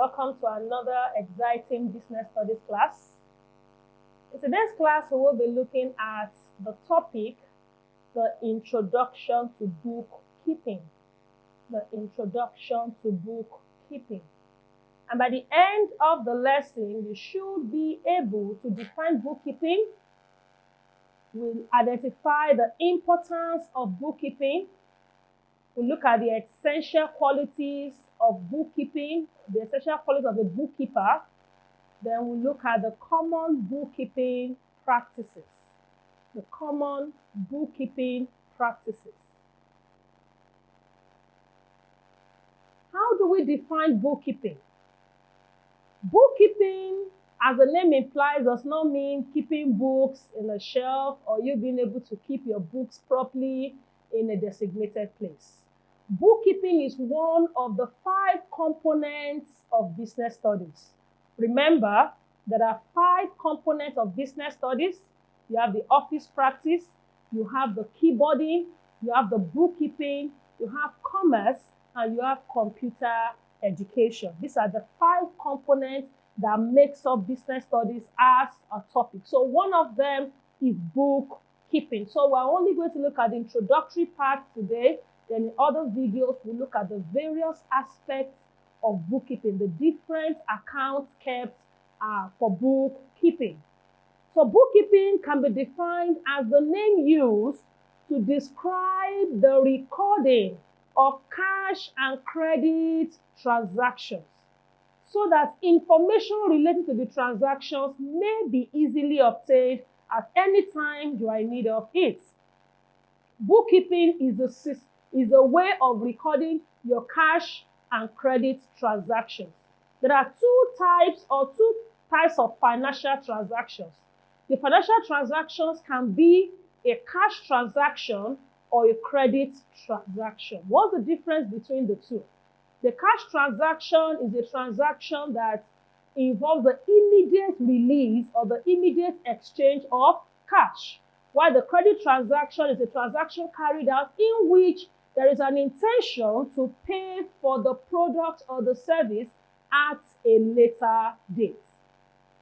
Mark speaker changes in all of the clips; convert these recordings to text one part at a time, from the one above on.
Speaker 1: Welcome to another exciting business studies class. In today's class, we will be looking at the topic, the introduction to bookkeeping. The introduction to bookkeeping. And by the end of the lesson, you should be able to define bookkeeping. We'll identify the importance of bookkeeping. We'll look at the essential qualities of bookkeeping, the essential qualities of a bookkeeper. Then we'll look at the common bookkeeping practices. The common bookkeeping practices. How do we define bookkeeping? Bookkeeping, as the name implies, does not mean keeping books in a shelf or you being able to keep your books properly in a designated place. Bookkeeping is one of the 5 components of business studies. Remember, there are 5 components of business studies. You have the office practice, you have the keyboarding, you have the bookkeeping, you have commerce, and you have computer education. These are the 5 components that makes up business studies as a topic. So one of them is bookkeeping. So we're only going to look at the introductory part today. Then in other videos, we'll look at the various aspects of bookkeeping, the different accounts kept for bookkeeping. So bookkeeping can be defined as the name used to describe the recording of cash and credit transactions, so that information related to the transactions may be easily obtained at any time you are in need of it. Bookkeeping is a way of recording your cash and credit transactions. There are two types of financial transactions. The financial transactions can be a cash transaction or a credit transaction. What's the difference between the two? The cash transaction is a transaction that involves the immediate release or the immediate exchange of cash, while the credit transaction is a transaction carried out in which there is an intention to pay for the product or the service at a later date.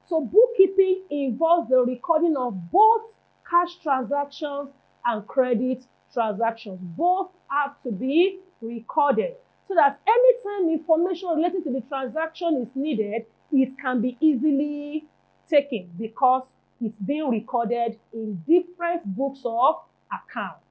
Speaker 1: So bookkeeping involves the recording of both cash transactions and credit transactions. Both have to be recorded so that anytime information related to the transaction is needed, it can be easily taken because it's being recorded in different books of accounts.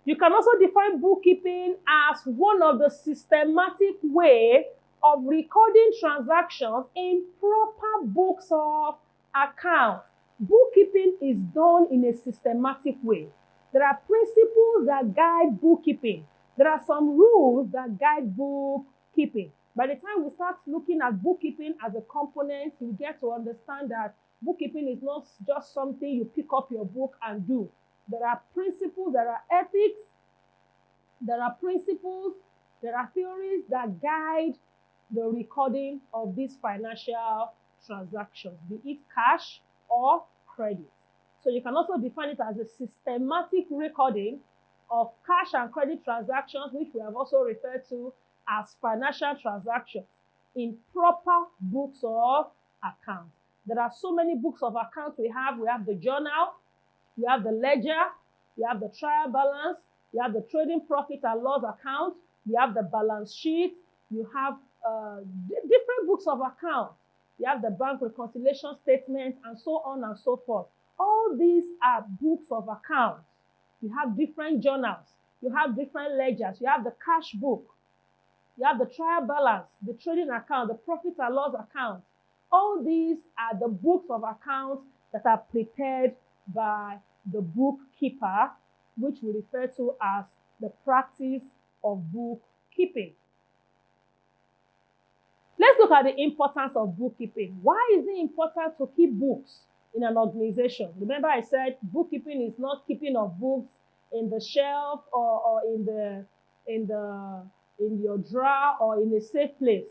Speaker 1: You can also define bookkeeping as one of the systematic way of recording transactions in proper books of accounts. Bookkeeping is done in a systematic way. There are principles that guide bookkeeping. There are some rules that guide bookkeeping. By the time we start looking at bookkeeping as a component, you get to understand that bookkeeping is not just something you pick up your book and do. There are principles, there are ethics, there are principles, there are theories that guide the recording of these financial transactions, be it cash or credit. So you can also define it as a systematic recording of cash and credit transactions, which we have also referred to as financial transactions in proper books of accounts. There are so many books of accounts we have. We have the journal, we have the ledger, we have the trial balance, you have the trading profit and loss account, you have the balance sheet, you have different books of accounts. You have the bank reconciliation statements and so on and so forth. All these are books of accounts. You have different journals. You have different ledgers. You have the cash book. You have the trial balance, the trading account, the profit and loss account. All these are the books of accounts that are prepared by the bookkeeper, which we refer to as the practice of bookkeeping. Let's look at the importance of bookkeeping. Why is it important to keep books in an organization? Remember I said bookkeeping is not keeping of books in the shelf or in your drawer or in a safe place.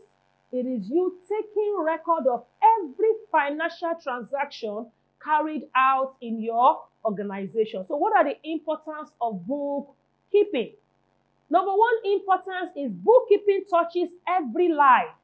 Speaker 1: It is you taking record of every financial transaction carried out in your organization. So what are the importance of bookkeeping? Number one importance is bookkeeping touches every life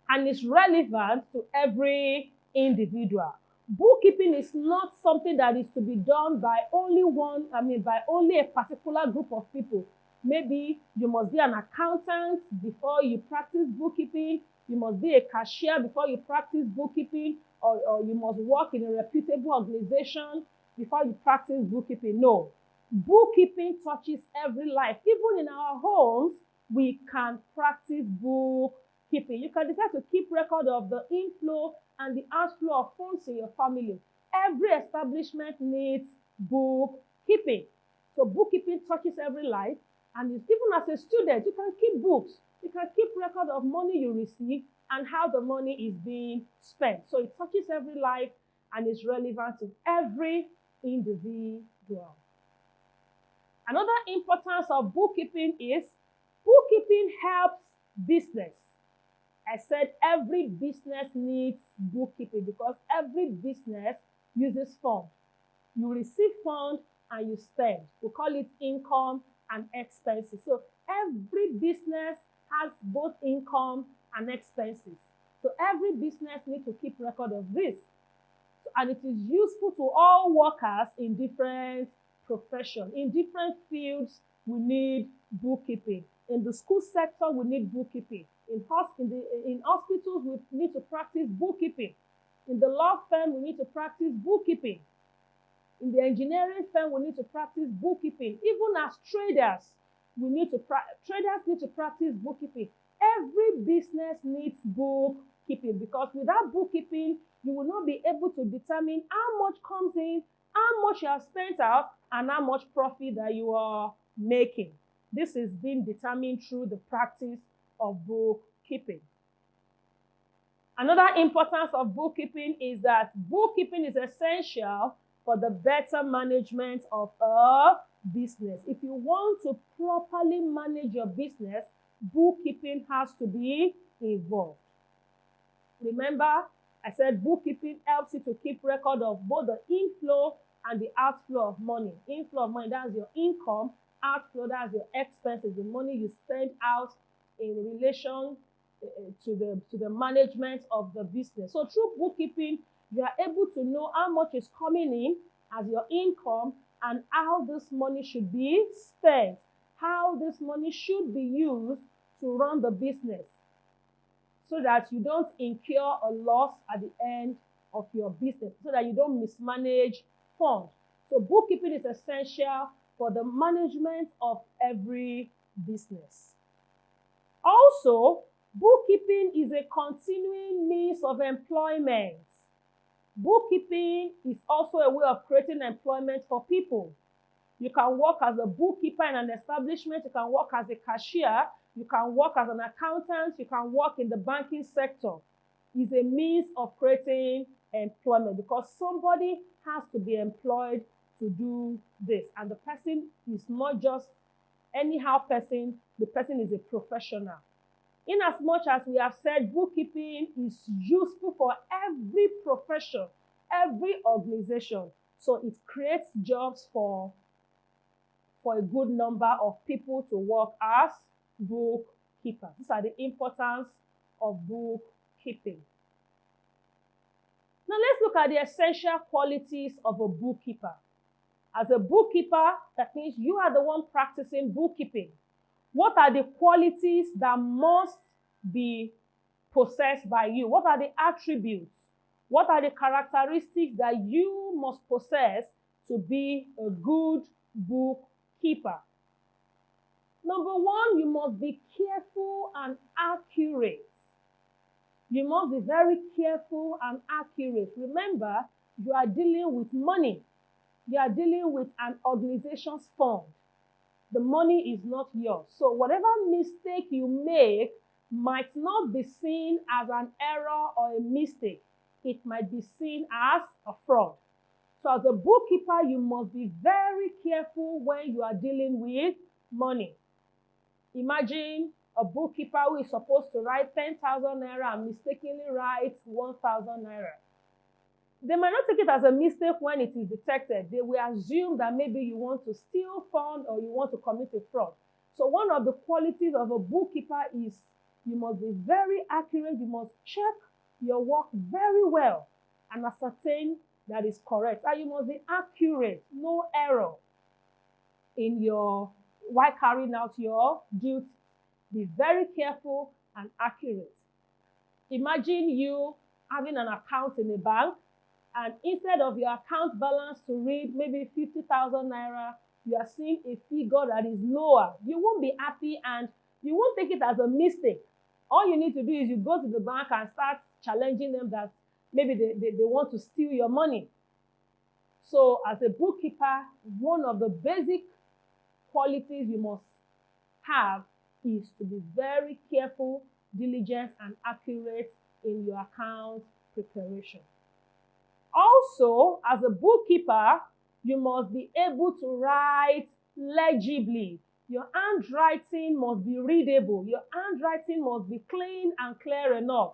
Speaker 1: and is relevant to every individual. Bookkeeping is not something that is to be done by by only a particular group of people. Maybe you must be an accountant before you practice bookkeeping. You must be a cashier before you practice bookkeeping, or you must work in a reputable organization before you practice bookkeeping. No. Bookkeeping touches every life. Even in our homes, we can practice bookkeeping. You can decide to keep record of the inflow and the outflow of funds in your family. Every establishment needs bookkeeping. So bookkeeping touches every life, and even as a student, you can keep books. You can keep record of money you receive and how the money is being spent. So it touches every life and is relevant to every individual. Another importance of bookkeeping is bookkeeping helps business. I said every business needs bookkeeping because every business uses funds. You receive funds and you spend. We call it income and expenses. So every business has both income and expenses. So every business needs to keep record of this. And it is useful to all workers in different professions. In different fields, we need bookkeeping. In the school sector, we need bookkeeping. In hospitals, we need to practice bookkeeping. In the law firm, we need to practice bookkeeping. In the engineering firm, we need to practice bookkeeping. Even as traders, traders need to practice bookkeeping. Every business needs bookkeeping because without bookkeeping, you will not be able to determine how much comes in, how much you have spent out, and how much profit that you are making. This is being determined through the practice of bookkeeping. Another importance of bookkeeping is that bookkeeping is essential for the better management of a business. If you want to properly manage your business, bookkeeping has to be involved. Remember, I said bookkeeping helps you to keep record of both the inflow and the outflow of money. Inflow of money, that's your income. Outflow, that's your expenses, the money you spend out in relation to the management of the business. So through bookkeeping, you are able to know how much is coming in as your income and how this money should be spent, how this money should be used to run the business so that you don't incur a loss at the end of your business, so that you don't mismanage funds. So bookkeeping is essential for the management of every business. Also, bookkeeping is a continuing means of employment. Bookkeeping is also a way of creating employment for people. You can work as a bookkeeper in an establishment, you can work as a cashier, you can work as an accountant, you can work in the banking sector. It's a means of creating employment because somebody has to be employed to do this. And the person is not just anyhow person, the person is a professional. In as much as we have said bookkeeping is useful for every profession, every organization. So it creates jobs for a good number of people to work as bookkeepers. These are the importance of bookkeeping. Now let's look at the essential qualities of a bookkeeper. As a bookkeeper, that means you are the one practicing bookkeeping. What are the qualities that must be possessed by you? What are the attributes? What are the characteristics that you must possess to be a good bookkeeper? Number one, you must be careful and accurate. You must be very careful and accurate. Remember, you are dealing with money. You are dealing with an organization's fund. The money is not yours. So whatever mistake you make might not be seen as an error or a mistake. It might be seen as a fraud. So as a bookkeeper, you must be very careful when you are dealing with money. Imagine a bookkeeper who is supposed to write 10,000 naira and mistakenly writes 1,000 naira. They might not take it as a mistake when it is detected. They will assume that maybe you want to steal funds or you want to commit a fraud. So one of the qualities of a bookkeeper is You must be very accurate. You must check your work very well and ascertain that is correct. And you must be accurate, no error in your while carrying out your duty. Be very careful and accurate. Imagine you having an account in a bank, and instead of your account balance to read maybe 50,000 naira, you are seeing a figure that is lower. You won't be happy and you won't take it as a mistake. All you need to do is you go to the bank and start challenging them that maybe they want to steal your money. So as a bookkeeper, one of the basic qualities you must have is to be very careful, diligent, and accurate in your account preparation. Also, as a bookkeeper, you must be able to write legibly. Your handwriting must be readable. Your handwriting must be clean and clear enough.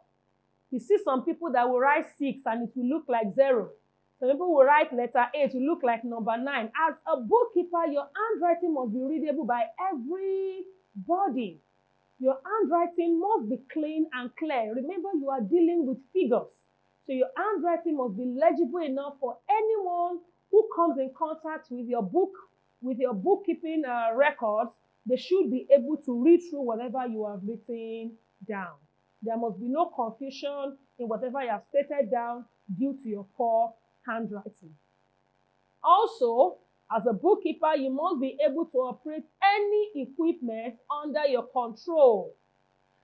Speaker 1: You see some people that will write 6 and it will look like 0. Some people will write letter A, it will look like number 9. As a bookkeeper, your handwriting must be readable by everybody. Your handwriting must be clean and clear. Remember, you are dealing with figures. So your handwriting must be legible enough for anyone who comes in contact with your bookkeeping records. They should be able to read through whatever you have written down. There must be no confusion in whatever you have stated down due to your poor handwriting. Also, as a bookkeeper, you must be able to operate any equipment under your control.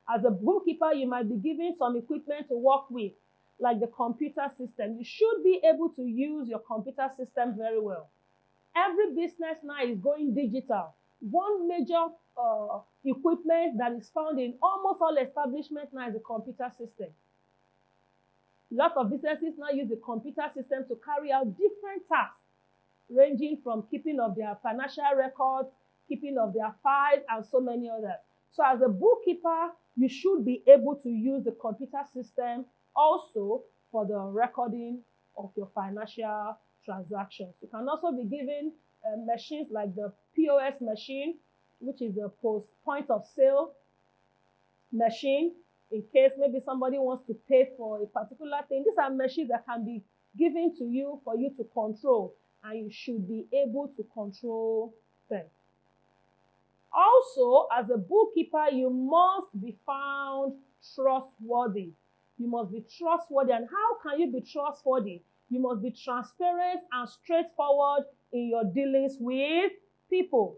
Speaker 1: As a bookkeeper, you might be given some equipment to work with, like the computer system. You should be able to use your computer system very well. Every business now is going digital. One major equipment that is found in almost all establishments now is the computer system. A lot of businesses now use the computer system to carry out different tasks, ranging from keeping of their financial records, keeping of their files, and so many others. So as a bookkeeper, you should be able to use the computer system also for the recording of your financial transactions. You can also be given machines like the POS machine, which is the point of sale machine, in case maybe somebody wants to pay for a particular thing. These are machines that can be given to you for you to control, and you should be able to control them. Also, as a bookkeeper, you must be found trustworthy. You must be trustworthy. And how can you be trustworthy? You must be transparent and straightforward in your dealings with people.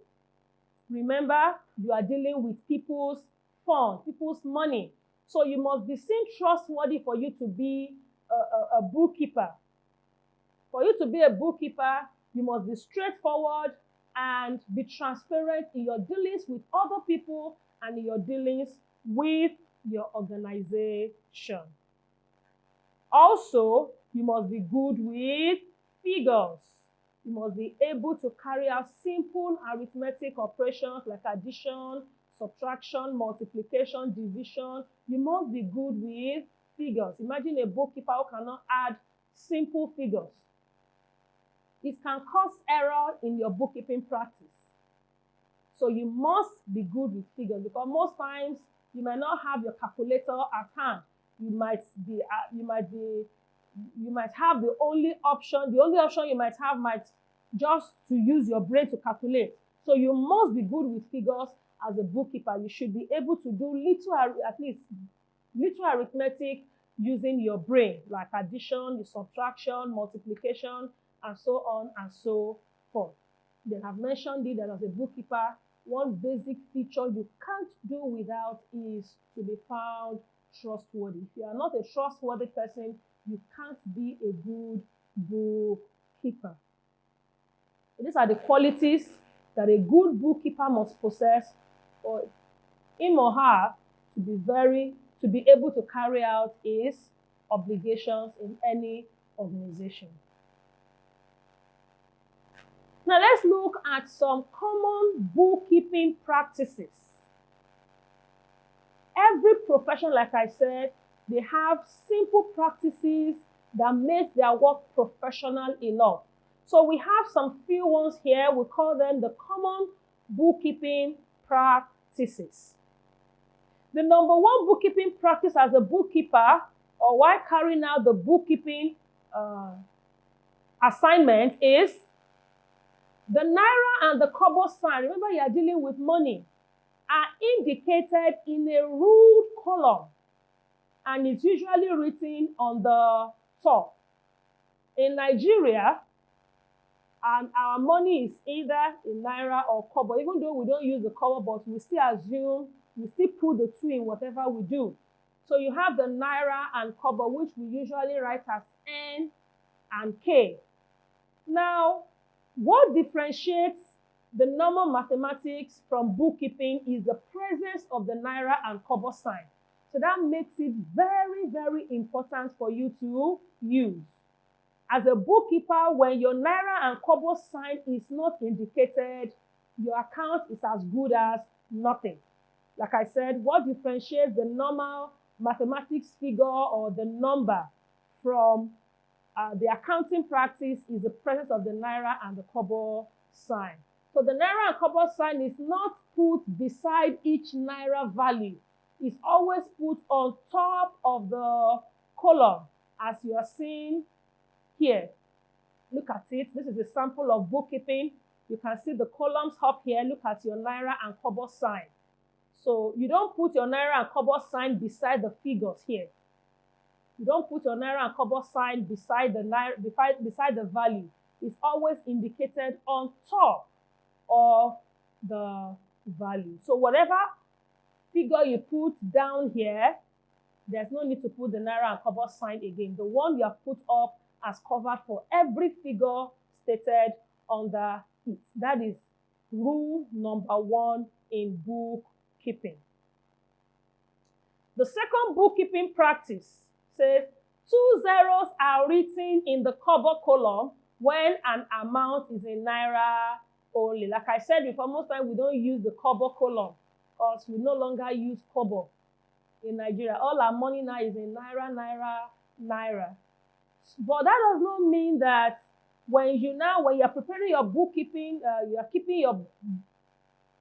Speaker 1: Remember, you are dealing with people's funds, people's money. So you must be seen trustworthy for you to be a bookkeeper. For you to be a bookkeeper, you must be straightforward and be transparent in your dealings with other people and in your dealings with your organization. Also, you must be good with figures. You must be able to carry out simple arithmetic operations like addition, subtraction, multiplication, division. You must be good with figures. Imagine a bookkeeper who cannot add simple figures. It can cause error in your bookkeeping practice. So you must be good with figures, because most times you might not have your calculator at hand. You might have the only option you might have might just to use your brain to calculate. So you must be good with figures as a bookkeeper. You should be able to do at least little arithmetic using your brain, like addition, subtraction, multiplication, and so on and so forth. They have mentioned it that as a bookkeeper, one basic feature you can't do without is to be found trustworthy. If you are not a trustworthy person, you can't be a good bookkeeper. These are the qualities that a good bookkeeper must possess for him or her to be able to carry out his obligations in any organization. Now let's look at some common bookkeeping practices. Every profession, like I said, they have simple practices that make their work professional enough. So we have some few ones here. We call them the common bookkeeping practices. The number one bookkeeping practice as a bookkeeper or while carrying out the bookkeeping assignment is the naira and the kobo sign. Remember, you are dealing with money, are indicated in a ruled column, and it's usually written on the top. In Nigeria, our money is either in naira or kobo. Even though we don't use the kobo, but we still assume, we still put the two in whatever we do. So you have the naira and kobo, which we usually write as N and K. Now, what differentiates the normal mathematics from bookkeeping is the presence of the naira and kobo sign. So that makes it very, very important for you to use. As a bookkeeper, when your naira and kobo sign is not indicated, your account is as good as nothing. Like I said, what differentiates the normal mathematics figure or the number from the accounting practice is the presence of the naira and the kobo sign. So the naira and kobo sign is not put beside each naira value. It's always put on top of the column, as you are seeing here. Look at it. This is a sample of bookkeeping. You can see the columns up here. Look at your naira and kobo sign. So you don't put your naira and kobo sign beside the figures here. You don't put your naira and kobo sign beside the value. It's always indicated on top of the value. So whatever figure you put down here, there's no need to put the naira and kobo sign again. The one you have put up as covered for every figure stated under it. That is rule number one in bookkeeping. The second bookkeeping practice says 2 zeros are written in the kobo column when an amount is in naira only. Like I said before, most times we don't use the kobo column because we no longer use kobo in Nigeria. All our money now is in naira, naira, naira. But that does not mean that when you're preparing your bookkeeping, you are keeping your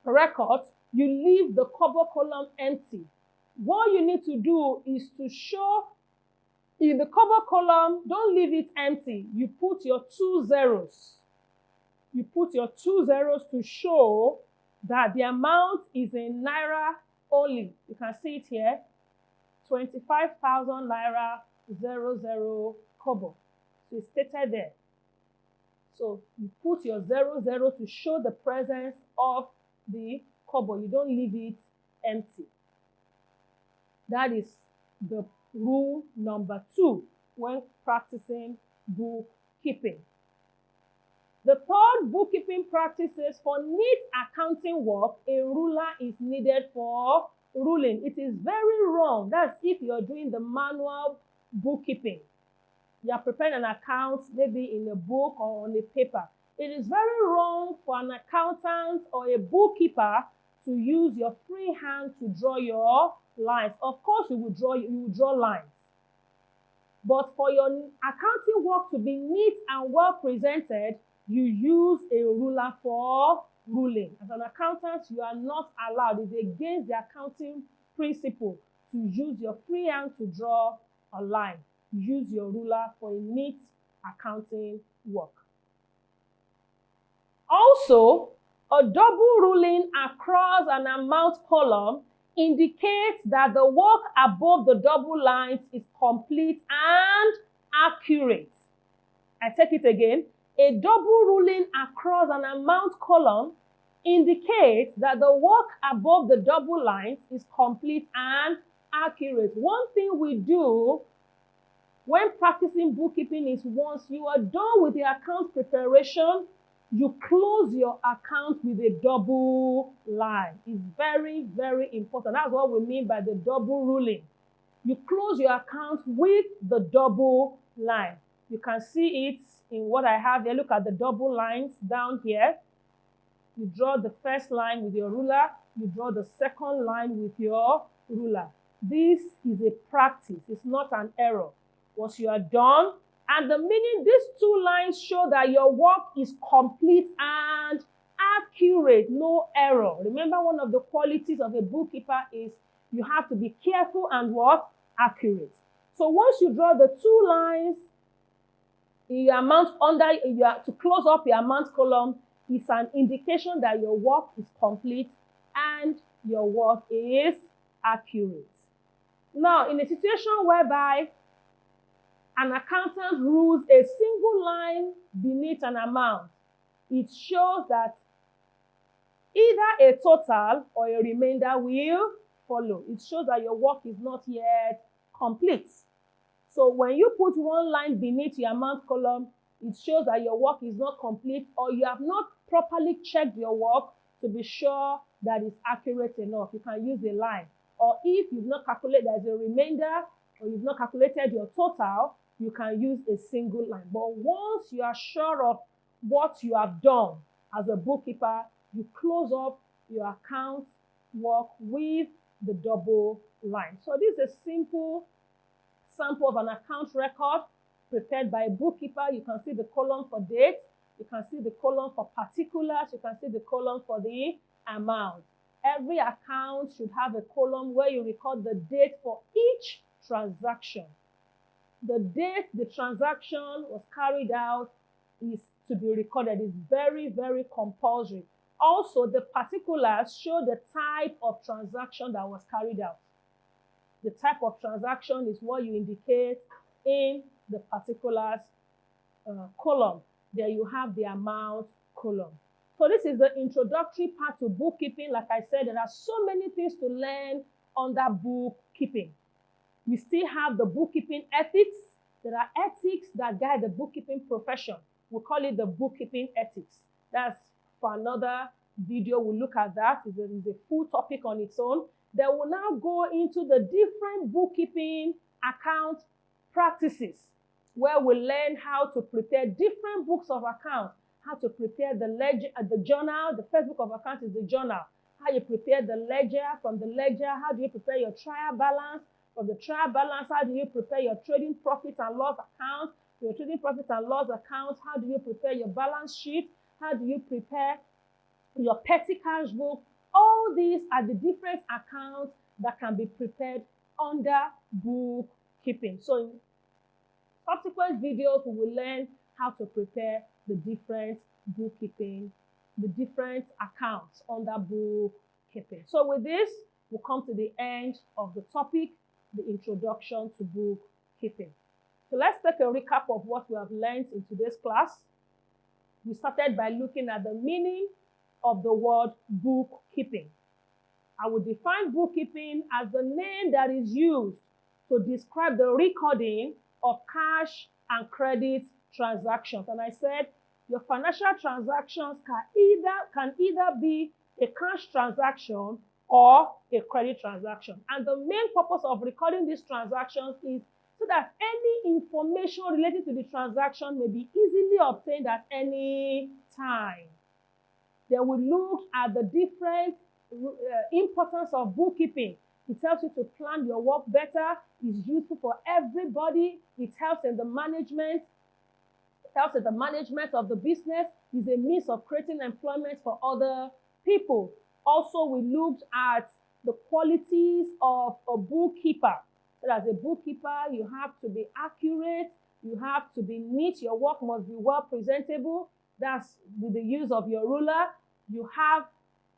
Speaker 1: records, you leave the kobo column empty. What you need to do is to show in the kobo column, don't leave it empty. You put your 2 zeros. You put your 2 zeros to show that the amount is in naira only. You can see it here, 25,000 naira 00 kobo. So it's stated there. So you put your 00 to show the presence of the kobo. You don't leave it empty. That is the rule number 2 when practicing bookkeeping. The third bookkeeping practice is for neat accounting work, a ruler is needed for ruling. It is very wrong. That's if you're doing the manual bookkeeping. You're preparing an account maybe in a book or on a paper. It is very wrong for an accountant or a bookkeeper to use your free hand to draw your lines. Of course, you will draw lines. But for your accounting work to be neat and well presented, you use a ruler for ruling. As an accountant, you are not allowed. It's against the accounting principle to use your free hand to draw a line. Use your ruler for a neat accounting work. Also, a double ruling across an amount column indicates that the work above the double lines is complete and accurate. I take it again. A double ruling across an amount column indicates that the work above the double lines is complete and accurate. One thing we do when practicing bookkeeping is once you are done with the account preparation, you close your account with a double line. It's very, very important. That's what we mean by the double ruling. You close your account with the double line. You can see it in what I have here. Look at the double lines down here. You draw the first line with your ruler. You draw the second line with your ruler. This is a practice. It's not an error. Once you are done, and the meaning, these two lines show that your work is complete and accurate, no error. Remember, one of the qualities of a bookkeeper is You have to be careful and what? Accurate. So once you draw the 2 lines in your amount to close up your amount column, is an indication that your work is complete and your work is accurate. Now, in a situation whereby an accountant rules a single line beneath an amount, it shows that either a total or a remainder will follow. It shows that your work is not yet complete. So when you put 1 line beneath your amount column, it shows that your work is not complete, or you have not properly checked your work to be sure that it's accurate enough. You can use a line. Or if you've not calculated, there's a remainder, or you've not calculated your total, you can use a single line. But once you are sure of what you have done as a bookkeeper, you close up your account work with the double line. So this is a simple sample of an account record prepared by a bookkeeper. You can see the column for date, you can see the column for particulars, you can see the column for the amount. Every account should have a column where you record the date for each transaction. The date the transaction was carried out is to be recorded. It's very, very compulsory. Also, the particulars show the type of transaction that was carried out. The type of transaction is what you indicate in the particulars column. There you have the amount column. So this is the introductory part to bookkeeping. Like I said, there are so many things to learn under bookkeeping. We still have the bookkeeping ethics. There are ethics that guide the bookkeeping profession. We call it the bookkeeping ethics. That's for another video. We'll look at that. It's a full topic on its own. Then we'll now go into the different bookkeeping account practices, where we learn how to prepare different books of account, how to prepare the ledger, the journal. The first book of account is the journal. How you prepare the ledger. From the ledger, how do you prepare your trial balance? From the trial balance, how do you prepare your trading profit and loss account? Your trading profit and loss account, how do you prepare your balance sheet? How do you prepare your petty cash book? All these are the different accounts that can be prepared under bookkeeping. So in subsequent videos, we will learn how to prepare the different bookkeeping, the different accounts under bookkeeping. So with this, we'll come to the end of the topic, the introduction to bookkeeping. So let's take a recap of what we have learned in today's class. We started by looking at the meaning of the word bookkeeping. I will define bookkeeping as the name that is used to describe the recording of cash and credit transactions. And I said your financial transactions can either be a cash transaction or a credit transaction. And the main purpose of recording these transactions is so that any information related to the transaction may be easily obtained at any time. Then we looked at the different importance of bookkeeping. It helps you to plan your work better. It's useful for everybody. It helps in the management. It helps in the management of the business. It's a means of creating employment for other people. Also, we looked at the qualities of a bookkeeper. So as a bookkeeper, you have to be accurate. You have to be neat. Your work must be well presentable. That's with the use of your ruler. You have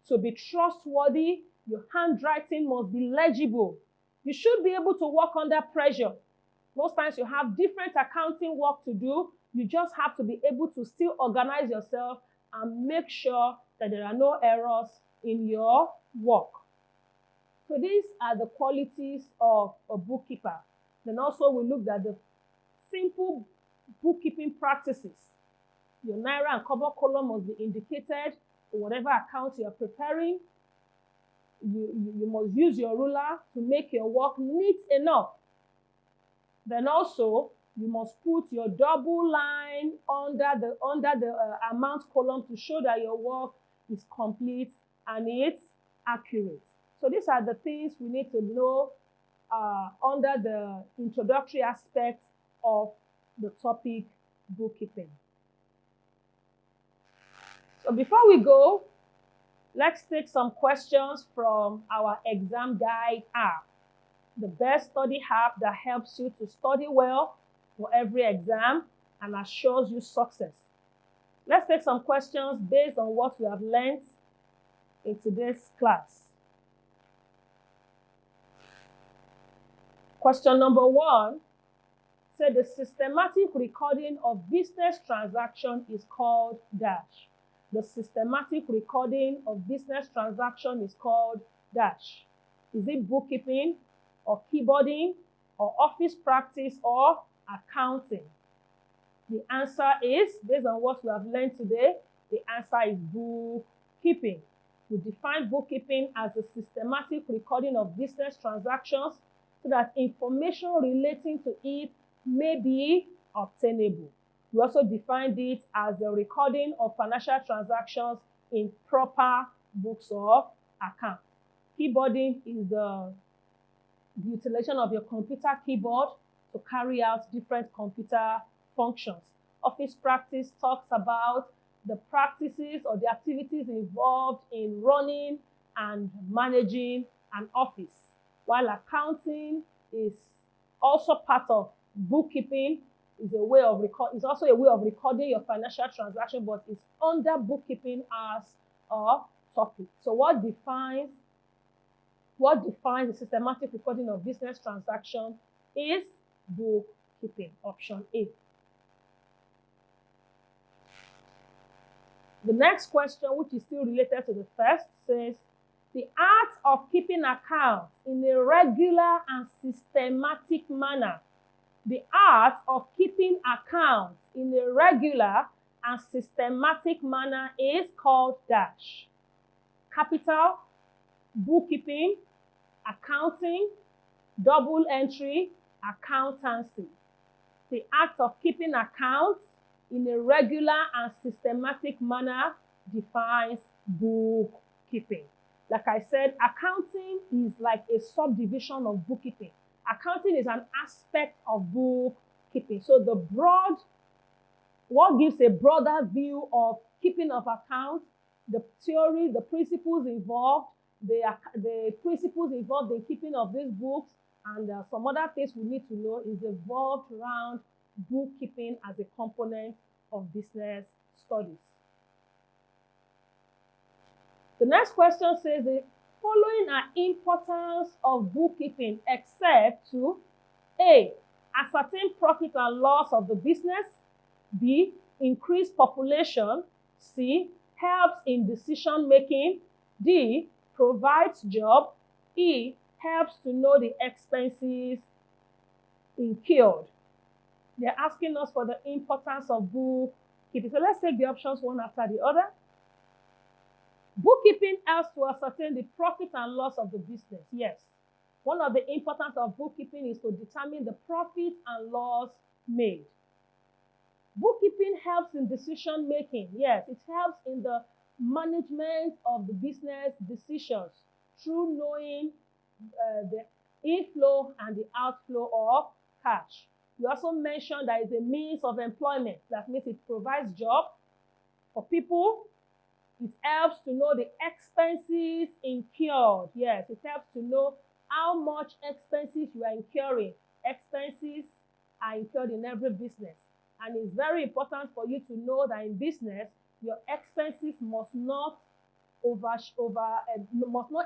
Speaker 1: to be trustworthy. Your handwriting must be legible. You should be able to work under pressure. Most times you have different accounting work to do. You just have to be able to still organize yourself and make sure that there are no errors in your work. So these are the qualities of a bookkeeper. Then also we looked at the simple bookkeeping practices. Your naira and kobo column must be indicated for whatever account you are preparing. You must use your ruler to make your work neat enough. Then also, you must put your double line under the amount column to show that your work is complete and it's accurate. So these are the things we need to know under the introductory aspect of the topic bookkeeping. So before we go, Let's take some questions from our ExamGuide app, the best study app that helps you to study well for every exam and assures you success. Let's take some questions based on what we have learned in today's class. Question number 1, say the systematic recording of business transaction is called dash. The systematic recording of business transaction is called dash. Is it bookkeeping or keyboarding or office practice or accounting? The answer is, based on what we have learned today, the answer is bookkeeping. We define bookkeeping as the systematic recording of business transactions so that information relating to it may be obtainable. We also defined it as the recording of financial transactions in proper books of account. Keyboarding is the utilization of your computer keyboard to carry out different computer functions. Office practice talks about the practices or the activities involved in running and managing an office, while accounting is also part of bookkeeping. Is also a way of recording your financial transaction, but it's under bookkeeping as a topic. So what defines the systematic recording of business transaction is bookkeeping, option A. The next question, which is still related to the first, says, the art of keeping accounts in a regular and systematic manner. The art of keeping accounts in a regular and systematic manner is called dash. Capital, bookkeeping, accounting, double entry, accountancy. The art of keeping accounts in a regular and systematic manner defines bookkeeping. Like I said, accounting is like a subdivision of bookkeeping. Accounting is an aspect of bookkeeping. So what gives a broader view of keeping of accounts, the theory, the principles involved, the principles involved in keeping of these books, and some other things we need to know is evolved around bookkeeping as a component of business studies. The next question says, the following are importance of bookkeeping except to A, ascertain profit and loss of the business, B, increase population, C, helps in decision making, D, provides job, E, helps to know the expenses incurred. They're asking us for the importance of bookkeeping. So let's take the options one after the other. Bookkeeping helps to ascertain the profit and loss of the business. Yes. One of the importance of bookkeeping is to determine the profit and loss made. Bookkeeping helps in decision making. Yes, it helps in the management of the business decisions through knowing the inflow and the outflow of cash. We also mentioned that it's a means of employment. That means it provides job for people. It helps to know the expenses incurred. Yes, it helps to know how much expenses you are incurring. Expenses are incurred in every business. And it's very important for you to know that in business, your expenses must not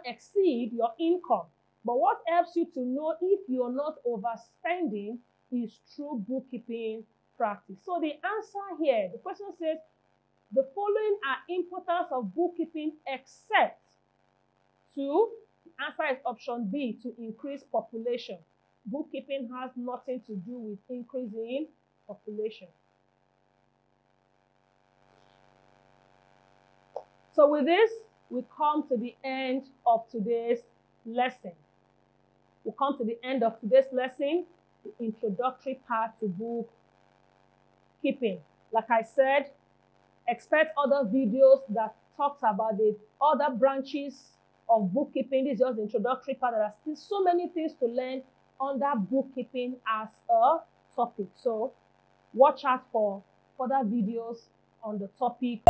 Speaker 1: exceed your income. But what helps you to know if you're not overspending is through bookkeeping practice. So the answer here, the question says, the following are importance of bookkeeping except to, the answer is option B, to increase population. Bookkeeping has nothing to do with increasing population. So with this, we come to the end of today's lesson. We come to the end of today's lesson, the introductory part to bookkeeping. Like I said, expect other videos that talks about the other branches of bookkeeping. This is just the introductory part. There are still so many things to learn under bookkeeping as a topic. So watch out for further videos on the topic.